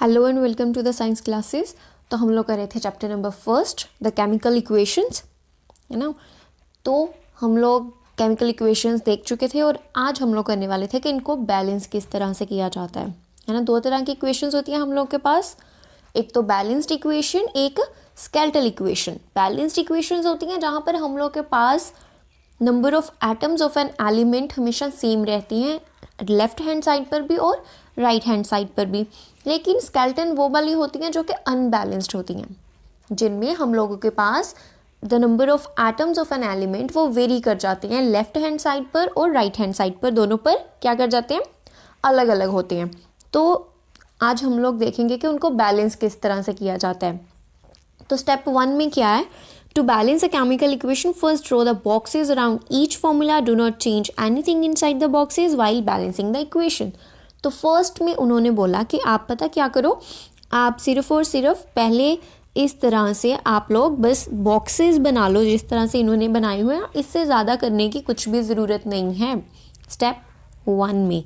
Hello and welcome to the science classes. तो हम लोग कर रहे थे chapter number first the chemical equations, है ना। तो हम लोग केमिकल इक्वेशंस देख चुके थे और आज हम लोग करने वाले थे कि इनको बैलेंस किस तरह से किया जाता है ना। दो तरह की इक्वेशंस होती हैं हम लोग के पास, एक तो बैलेंस्ड इक्वेशन, एक स्केलेटल इक्वेशन। बैलेंस्ड इक्वेशंस होती हैं जहाँ पर हम लोग के पास number of atoms of an element हमेशा सेम रहती हैं, लेफ्ट हैंड साइड पर भी और राइट हैंड साइड पर भी। लेकिन स्केलेटन वो वाली होती हैं जो कि अनबैलेंस्ड होती हैं, जिनमें हम लोगों के पास the number of atoms of an element वो वेरी कर जाते हैं, लेफ्ट हैंड साइड पर और राइट हैंड साइड पर, दोनों पर क्या कर जाते हैं, अलग अलग होते हैं। तो आज हम लोग देखेंगे कि उनको बैलेंस किस तरह से किया जाता है। तो स्टेप 1 में क्या है, to balance a chemical equation first draw the boxes around each formula, do not change anything inside the boxes while balancing the equation. तो फर्स्ट में उन्होंने बोला कि आप पता क्या करो, आप सिर्फ और सिर्फ पहले इस तरह से आप लोग बस बॉक्सेस बना लो जिस तरह से इन्होंने बनाए हुए हैं, इससे ज़्यादा करने की कुछ भी ज़रूरत नहीं है। स्टेप 1 में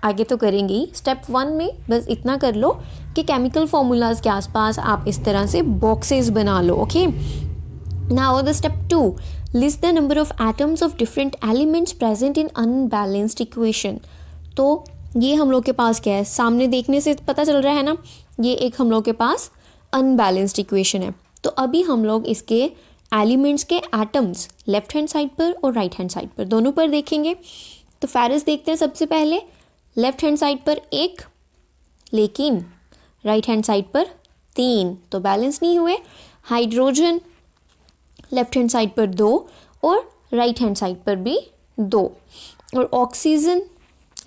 आगे तो करेंगे ही, स्टेप 1 में बस इतना कर लो कि केमिकल फॉर्मूलाज के आसपास आप इस तरह से बॉक्सेस बना लो। Okay, now the step 2, list the number of atoms of different elements present in unbalanced equation. तो ये हम लोग के पास क्या है, सामने देखने से पता चल रहा है ना, ये एक हम लोग के पास अनबैलेंस्ड इक्वेशन है। तो अभी हम लोग इसके एलिमेंट्स के एटम्स लेफ्ट हैंड साइड पर और राइट हैंड साइड पर दोनों पर देखेंगे। तो फेरस देखते हैं सबसे पहले, लेफ्ट हैंड साइड पर 1 लेकिन राइट हैंड साइड पर 3, तो बैलेंस नहीं हुए। हाइड्रोजन लेफ्ट हैंड साइड पर 2 और राइट हैंड साइड पर भी 2, और ऑक्सीजन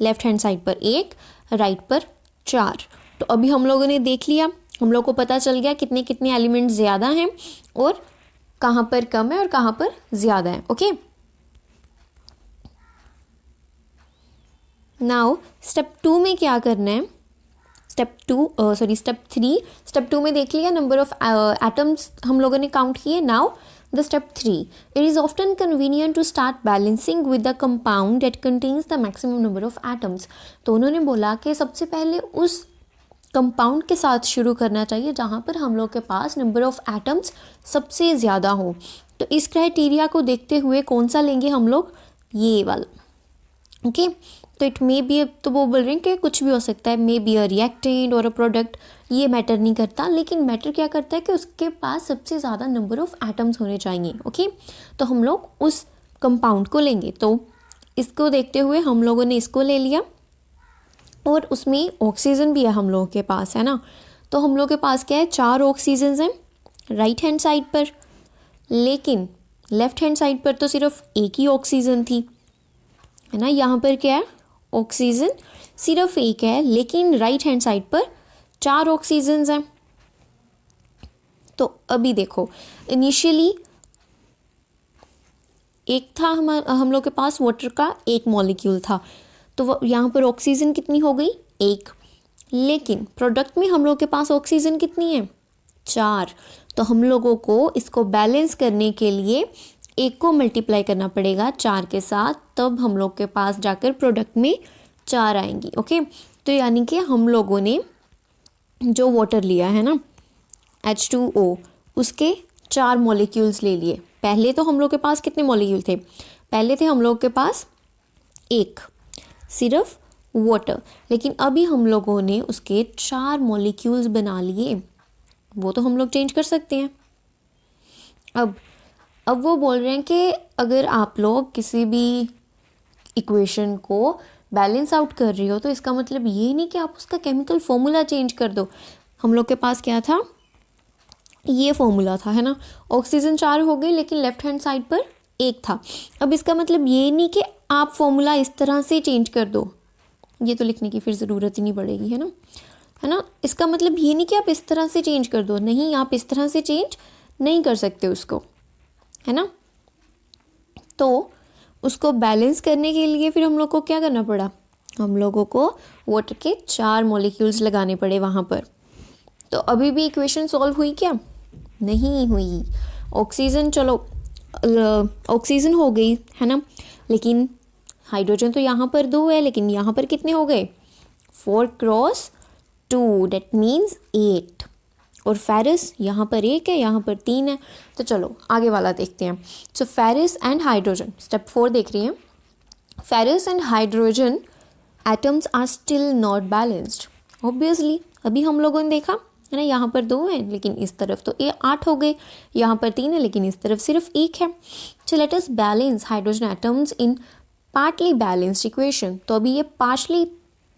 लेफ्ट हैंड साइड पर 1, राइट पर 4। तो अभी हम लोगों ने देख लिया, हम लोग को पता चल गया कितने कितने एलिमेंट ज़्यादा हैं और कहाँ पर कम है और कहाँ पर ज़्यादा है। ओके, नाउ स्टेप 2 में क्या करना है, स्टेप 3 में देख लिया नंबर ऑफ एटम्स हम लोगों ने काउंट किए। Now the step 3, it is often convenient to start balancing with the compound that contains the maximum number of atoms। तो उन्होंने बोला कि सबसे पहले उस कंपाउंड के साथ शुरू करना चाहिए जहाँ पर हम लोग के पास नंबर ऑफ एटम्स सबसे ज़्यादा हो। तो इस क्राइटेरिया को देखते हुए कौन सा लेंगे हम लोग, ये वाला। ओके, तो इट मे बी, तो वो बोल रहे हैं कि कुछ भी हो सकता है, मे बी अ रिएक्टेंट और अ प्रोडक्ट, ये मैटर नहीं करता, लेकिन मैटर क्या करता है कि उसके पास सबसे ज़्यादा नंबर ऑफ एटम्स होने चाहिए। ओके, तो हम लोग उस कंपाउंड को लेंगे। तो इसको देखते हुए हम लोगों ने इसको ले लिया, और उसमें ऑक्सीजन भी है हम लोगों के पास, है ना। तो हम लोग के पास क्या है, 4 ऑक्सीजन हैं राइट हैंड साइड पर, लेकिन लेफ्ट हैंड साइड पर तो सिर्फ एक ही ऑक्सीजन थी, है ना। यहाँ पर क्या है, ऑक्सीजन सिर्फ एक है, लेकिन राइट हैंड साइड पर 4 ऑक्सीजन हैं। तो अभी देखो, इनिशियली एक था हम लोग के पास वाटर का 1 मॉलिक्यूल था, तो यहाँ पर ऑक्सीजन कितनी हो गई, 1। लेकिन प्रोडक्ट में हम लोग के पास ऑक्सीजन कितनी है, 4। तो हम लोगों को इसको बैलेंस करने के लिए 1 को मल्टीप्लाई करना पड़ेगा 4 के साथ, तब हम लोग के पास जाकर प्रोडक्ट में 4 आएंगी। ओके, तो यानी कि हम लोगों ने जो वाटर लिया है ना, H2O, उसके 4 मॉलिक्यूल्स ले लिए। पहले तो हम लोग के पास कितने मॉलिक्यूल थे, पहले थे हम लोग के पास 1 सिर्फ वाटर, लेकिन अभी हम लोगों ने उसके 4 मॉलिक्यूल्स बना लिए। वो तो हम लोग चेंज कर सकते हैं। अब वो बोल रहे हैं कि अगर आप लोग किसी भी इक्वेशन को बैलेंस आउट कर रही हो तो इसका मतलब ये नहीं कि आप उसका केमिकल फॉर्मूला चेंज कर दो। हम लोग के पास क्या था, ये फॉर्मूला था, है ना। ऑक्सीजन 4 हो गई, लेकिन लेफ्ट हैंड साइड पर 1 था। अब इसका मतलब ये नहीं कि आप फॉर्मूला इस तरह से चेंज कर दो, ये तो लिखने की फिर ज़रूरत ही नहीं पड़ेगी, है ना। इसका मतलब ये नहीं कि आप इस तरह से चेंज कर दो, नहीं, आप इस तरह से चेंज नहीं कर सकते उसको, है ना। तो उसको बैलेंस करने के लिए फिर हम लोग को क्या करना पड़ा, हम लोगों को वाटर के 4 मॉलिक्यूल्स लगाने पड़े वहाँ पर। तो अभी भी इक्वेशन सॉल्व हुई क्या, नहीं हुई। ऑक्सीजन, चलो ऑक्सीजन हो गई, है ना, लेकिन हाइड्रोजन तो यहाँ पर 2 है, लेकिन यहाँ पर कितने हो गए, 4 क्रॉस 2, डेट मीन्स 8। और फेरस यहाँ पर 1 है, यहाँ पर 3 है। तो चलो आगे वाला देखते हैं। So ferrous and hydrogen, step 4 देख रही हैं। Ferrous and hydrogen atoms are still not balanced. Obviously अभी हम लोगों ने देखा है ना, यहाँ पर 2 है लेकिन इस तरफ तो ये 8 हो गए, यहाँ पर 3 है लेकिन इस तरफ सिर्फ 1 है। So let us balance hydrogen atoms in partly balanced equation. तो अभी ये पार्शली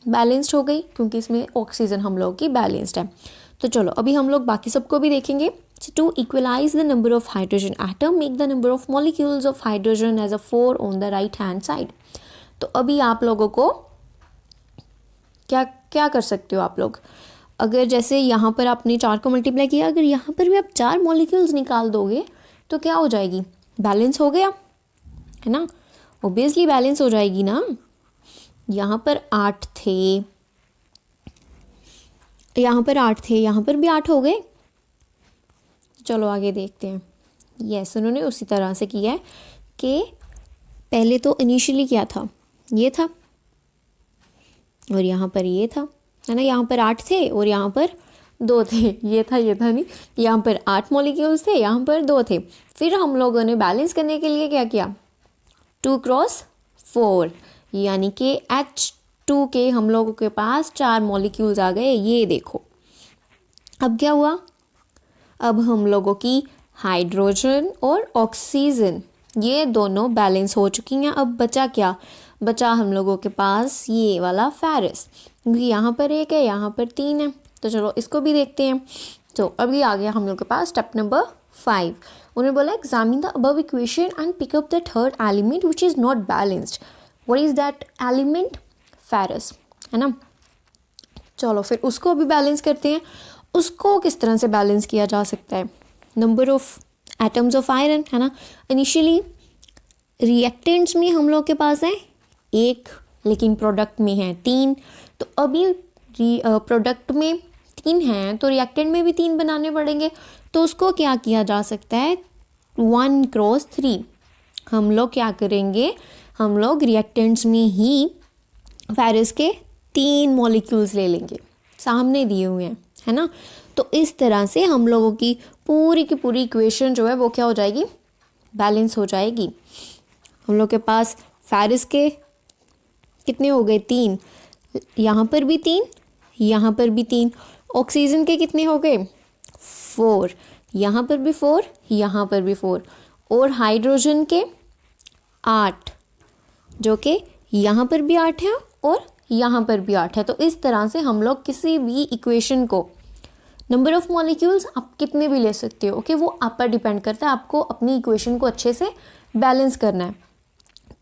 बैलेंस्ड हो गई क्योंकि इसमें ऑक्सीजन हम लोग की बैलेंस्ड है। तो चलो अभी हम लोग बाकी सबको भी देखेंगे। To equalise the number of hydrogen atom make the number of molecules of hydrogen as a 4 on the right hand side. तो अभी आप लोगों को क्या क्या कर सकते हो आप लोग, अगर जैसे यहाँ पर आपने 4 को मल्टीप्लाई किया, अगर यहाँ पर भी आप 4 मॉलिक्यूल्स निकाल दोगे तो क्या हो जाएगी, बैलेंस हो गया है ना। ऑब्वियसली बैलेंस हो जाएगी ना। यहाँ पर 8 थे, यहाँ पर 8 थे, यहाँ पर भी 8 हो गए। चलो आगे देखते हैं। यस, उन्होंने उसी तरह से किया है कि पहले तो इनिशियली क्या था, ये था और यहाँ पर ये था है ना। यहाँ पर 8 थे और यहाँ पर 2 थे, ये था नहीं। यहाँ पर 8 मॉलिक्यूल्स थे, यहाँ पर 2 थे। फिर हम लोगों ने बैलेंस करने के लिए क्या किया, 2 क्रॉस 4, यानी कि H2 के हम लोगों के पास 4 मॉलिक्यूल्स आ गए। ये देखो अब क्या हुआ, अब हम लोगों की हाइड्रोजन और ऑक्सीजन ये दोनों बैलेंस हो चुकी हैं। अब बचा क्या, बचा हम लोगों के पास ये वाला फेरस, क्योंकि यहाँ पर 1 है, यहाँ पर 3 है। तो चलो इसको भी देखते हैं। तो अभी आ गया हम लोग के पास स्टेप नंबर 5। उन्होंने बोला examine the above equation and pick up the third element which is not balanced. What is that element, ferrous है ना। चलो फिर उसको अभी बैलेंस करते हैं। उसको किस तरह से बैलेंस किया जा सकता है, number of atoms of iron है ना। इनिशियली रिएक्टेंट्स में हम लोग के पास है 1 लेकिन प्रोडक्ट में है 3। तो अभी प्रोडक्ट में 3 हैं तो रिएक्टेंट में भी 3 बनाने पड़ेंगे। तो उसको क्या किया जा सकता है, 1 क्रॉस 3। हम लोग क्या करेंगे, हम लोग रिएक्टेंट्स में ही फेरस के 3 मॉलिक्यूल्स ले लेंगे, सामने दिए हुए हैं है ना। तो इस तरह से हम लोगों की पूरी इक्वेशन जो है वो क्या हो जाएगी, बैलेंस हो जाएगी। हम लोग के पास फेरस के कितने हो गए, 3, यहाँ पर भी 3, यहाँ पर भी 3। ऑक्सीजन के कितने हो गए, 4, यहाँ पर भी 4, यहाँ पर भी 4। और हाइड्रोजन के 8, जो कि यहाँ पर भी 8 है और यहाँ पर भी 8 है। तो इस तरह से हम लोग किसी भी इक्वेशन को, नंबर ऑफ मॉलिक्यूल्स आप कितने भी ले सकते हो, ओके, वो आप पर डिपेंड करता है। आपको अपनी इक्वेशन को अच्छे से बैलेंस करना है।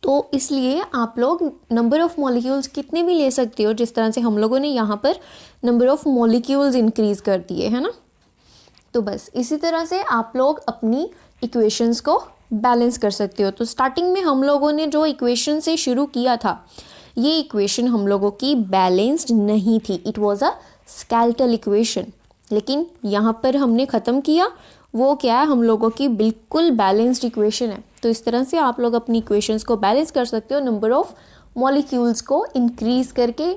तो इसलिए आप लोग नंबर ऑफ मॉलिक्यूल्स कितने भी ले सकते हो, जिस तरह से हम लोगों ने यहाँ पर नंबर ऑफ मॉलिक्यूल्स इंक्रीज कर दिए है ना। तो बस इसी तरह से आप लोग अपनी इक्वेशंस को बैलेंस कर सकते हो। तो स्टार्टिंग में हम लोगों ने जो इक्वेशन से शुरू किया था, ये इक्वेशन हम लोगों की बैलेंस्ड नहीं थी, it was a skeletal equation. लेकिन यहाँ पर हमने ख़त्म किया, वो क्या है, हम लोगों की बिल्कुल बैलेंस्ड इक्वेशन है। तो इस तरह से आप लोग अपनी इक्वेशंस को बैलेंस कर सकते हो, नंबर ऑफ मॉलिक्यूल्स को इंक्रीज करके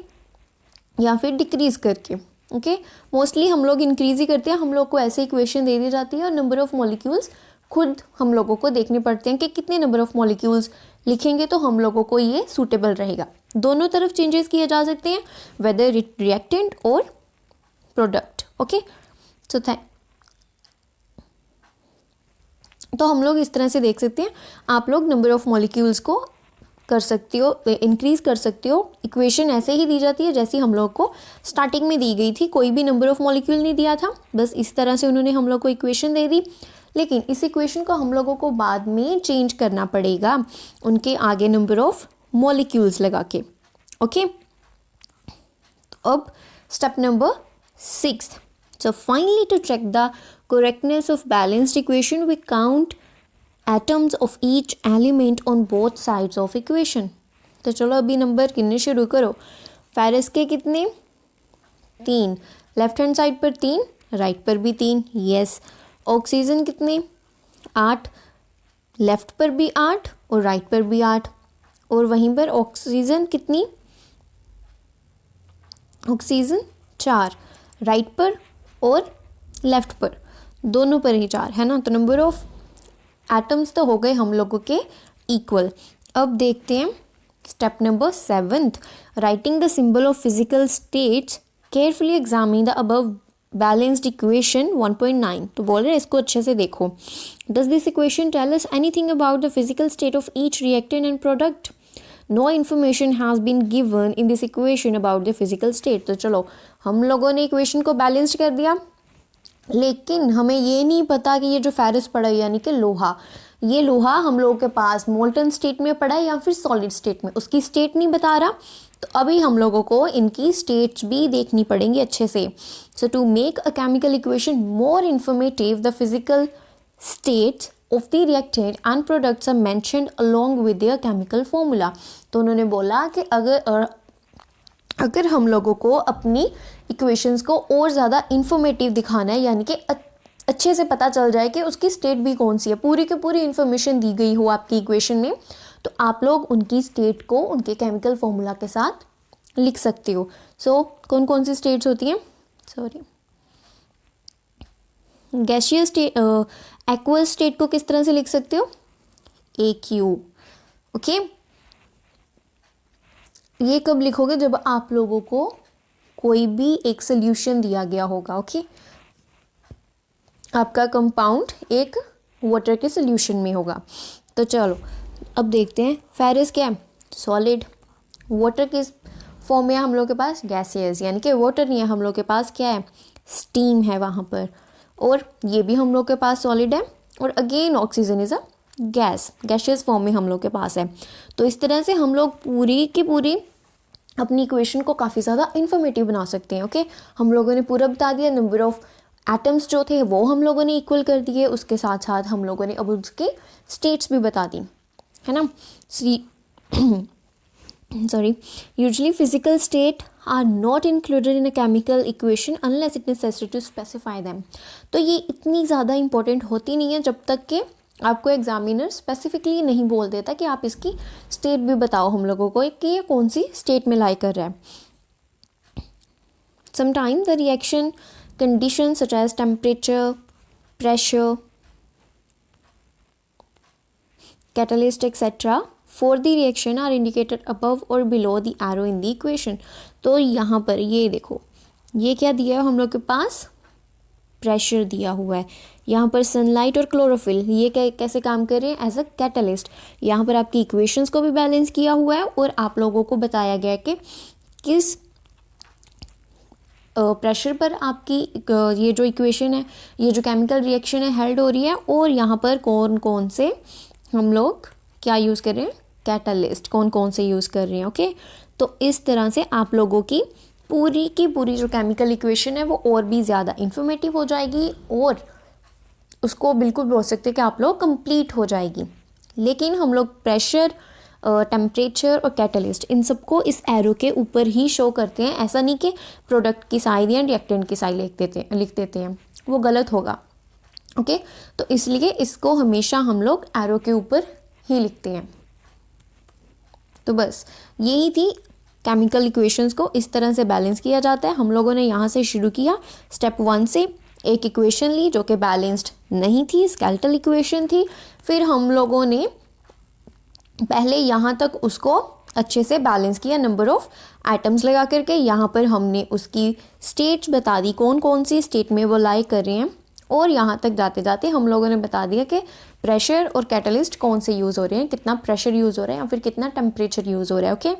या फिर डिक्रीज करके। ओके, मोस्टली हम लोग इंक्रीज ही करते हैं, हम लोग को ऐसे इक्वेशन दे दी जाती है और नंबर ऑफ मॉलिक्यूल्स खुद हम लोगों को देखने पड़ते हैं कि कितने नंबर ऑफ मॉलिक्यूल्स लिखेंगे तो हम लोगों को ये सूटेबल रहेगा। दोनों तरफ चेंजेस किए जा सकते हैं, वेदर इट रिएक्टेंट और प्रोडक्ट। ओके, सो तो हम लोग इस तरह से देख सकते हैं, आप लोग नंबर ऑफ मॉलिक्यूल्स को कर सकते हो, इंक्रीज कर सकते हो। इक्वेशन ऐसे ही दी जाती है जैसी हम लोग को स्टार्टिंग में दी गई थी, कोई भी नंबर ऑफ मॉलिक्यूल नहीं दिया था, बस इस तरह से उन्होंने हम लोग को इक्वेशन दे दी। लेकिन इस इक्वेशन को हम लोगों को बाद में चेंज करना पड़ेगा, उनके आगे नंबर ऑफ मॉलिक्यूल्स लगा के। ओके, अब step number 6। So finally, to check the correctness of balanced equation, we count atoms of each element on both sides of equation. तो चलो अभी नंबर गिनने शुरू करो। फेरस के कितने, 3, लेफ्ट हैंड साइड पर 3, राइट पर भी 3। यस, ऑक्सीजन कितने, 8, लेफ्ट पर भी 8 और राइट पर भी 8। और वहीं पर ऑक्सीजन कितनी, ऑक्सीजन 4, राइट पर और लेफ्ट पर, दोनों पर ही 4 है ना। तो नंबर ऑफ एटम्स तो हो गए हम लोगों के इक्वल। अब देखते हैं step number 7, writing the symbol of physical states, carefully examine the above balanced equation 1.9। तो बोल रहे हैं इसको अच्छे से देखो। Does this equation tell us anything about the physical state of each reactant and product? No information has been given in this equation about the physical state. तो चलो हम लोगों ने इक्वेशन को बैलेंस्ड कर दिया, लेकिन हमें ये नहीं पता कि ये जो फेरस पड़ा है यानी कि लोहा, ये लोहा हम लोगों के पास मोल्टन स्टेट में पड़ा है या फिर सॉलिड स्टेट में, उसकी स्टेट नहीं बता रहा। तो अभी हम लोगों को इनकी स्टेट्स भी देखनी पड़ेंगी अच्छे से। So to make a chemical equation more informative, the physical states of the reactant and products are mentioned along with their chemical formula. तो उन्होंने बोला कि अगर हम लोगों को अपनी इक्वेशंस को और ज़्यादा इन्फॉर्मेटिव दिखाना है, यानी कि अच्छे से पता चल जाए कि उसकी स्टेट भी कौन सी है, पूरी की पूरी इन्फॉर्मेशन दी गई हो आपकी इक्वेशन में, तो आप लोग उनकी स्टेट को उनके केमिकल फॉर्मूला के साथ लिख सकते हो। सो कौन कौन सी स्टेट्स होती हैं? गैसियस स्टेट, एक्वस स्टेट को किस तरह से लिख सकते हो? AQ। ओके, ये कब लिखोगे? जब आप लोगों को कोई भी एक सोल्यूशन दिया गया होगा। ओके, आपका कंपाउंड एक वाटर के सोल्यूशन में होगा। तो चलो अब देखते हैं, फेरस क्या है? सॉलिड। वाटर किस फॉर्म में है हम लोग के पास? गैसियस, यानी कि वाटर नहीं है हम लोग के पास, क्या है? स्टीम है वहाँ पर। और ये भी हम लोग के पास सॉलिड है, और again oxygen is a gas, gaseous form में हम लोग के पास है। तो इस तरह से हम लोग पूरी की पूरी अपनी इक्वेशन को काफ़ी ज़्यादा इन्फॉर्मेटिव बना सकते हैं। ओके, हम लोगों ने पूरा बता दिया, नंबर ऑफ एटम्स जो थे वो हम लोगों ने इक्वल कर दिए, उसके साथ साथ हम लोगों ने अब उसके स्टेट्स भी बता दी, है ना। Sorry, usually physical state are not included in a chemical equation unless it necessary to specify them. तो ये इतनी ज़्यादा इंपॉर्टेंट होती नहीं है जब तक कि आपको एग्जामिनर स्पेसिफिकली नहीं बोल देता कि आप इसकी स्टेट भी बताओ हम लोगों को कि ये कौन सी स्टेट में लाई कर रहा है। Sometime the reaction conditions such as temperature, pressure, catalyst etc. for the reaction are indicated above or below the arrow in the equation। तो यहाँ पर ये देखो, ये क्या दिया है हम लोग के पास? प्रेशर दिया हुआ है। यहाँ पर सनलाइट और क्लोरोफिल ये कैसे काम कर रहे हैं? As a catalyst. यहाँ पर आपकी इक्वेशंस को भी बैलेंस किया हुआ है और आप लोगों को बताया गया है कि किस प्रेशर पर आपकी ये जो इक्वेशन है, ये जो केमिकल रिएक्शन है हेल्ड हो रही है, और यहाँ पर कौन कौन से हम लोग क्या यूज़ कर रहे हैं? कैटलिस्ट कौन कौन से यूज़ कर रहे हैं। ओके, तो इस तरह से आप लोगों की पूरी जो केमिकल इक्वेशन है वो और भी ज़्यादा इंफॉर्मेटिव हो जाएगी, और उसको बिल्कुल बोल सकते हैं कि आप लोग कंप्लीट हो जाएगी। लेकिन हम लोग प्रेशर, टेम्परेचर और कैटलिस्ट इन सबको इस एरो के ऊपर ही शो करते हैं। ऐसा नहीं कि प्रोडक्ट की साइड या रिएक्टेंट की साइड लिख देते हैं, वो गलत होगा। ओके, तो इसलिए इसको हमेशा हम लोग एरो के ऊपर ही लिखते हैं। तो बस यही थी, केमिकल इक्वेशंस को इस तरह से बैलेंस किया जाता है। हम लोगों ने यहाँ से शुरू किया, स्टेप 1 से एक इक्वेशन ली जो कि बैलेंस्ड नहीं थी, स्केलेटल इक्वेशन थी। फिर हम लोगों ने पहले यहाँ तक उसको अच्छे से बैलेंस किया, नंबर ऑफ एटम्स लगा करके। यहाँ पर हमने उसकी स्टेट्स बता दी, कौन कौन सी स्टेट में वो लाई कर रहे हैं, और यहाँ तक जाते जाते हम लोगों ने बता दिया कि प्रेशर और कैटलिस्ट कौन से यूज़ हो रहे हैं, कितना प्रेशर यूज़ हो रहा है या फिर कितना टेम्परेचर यूज़ हो रहा है। ओके,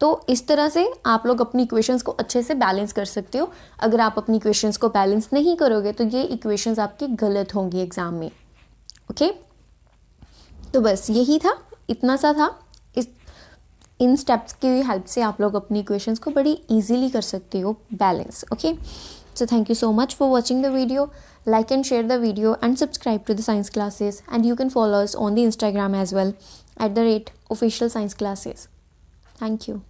तो इस तरह से आप लोग अपनी इक्वेशंस को अच्छे से बैलेंस कर सकते हो। अगर आप अपनी इक्वेशंस को बैलेंस नहीं करोगे तो ये इक्वेशंस आपकी गलत होंगी एग्ज़ाम में। ओके, तो बस यही था, इतना सा था। इन स्टेप्स की हेल्प से आप लोग अपनी इक्वेशंस को बड़ी इजीली कर सकते हो balance. Okay, so thank you so much for watching the video. Like and share the video and subscribe to the science classes, and you can follow us on the Instagram as well @official science classes. Thank you.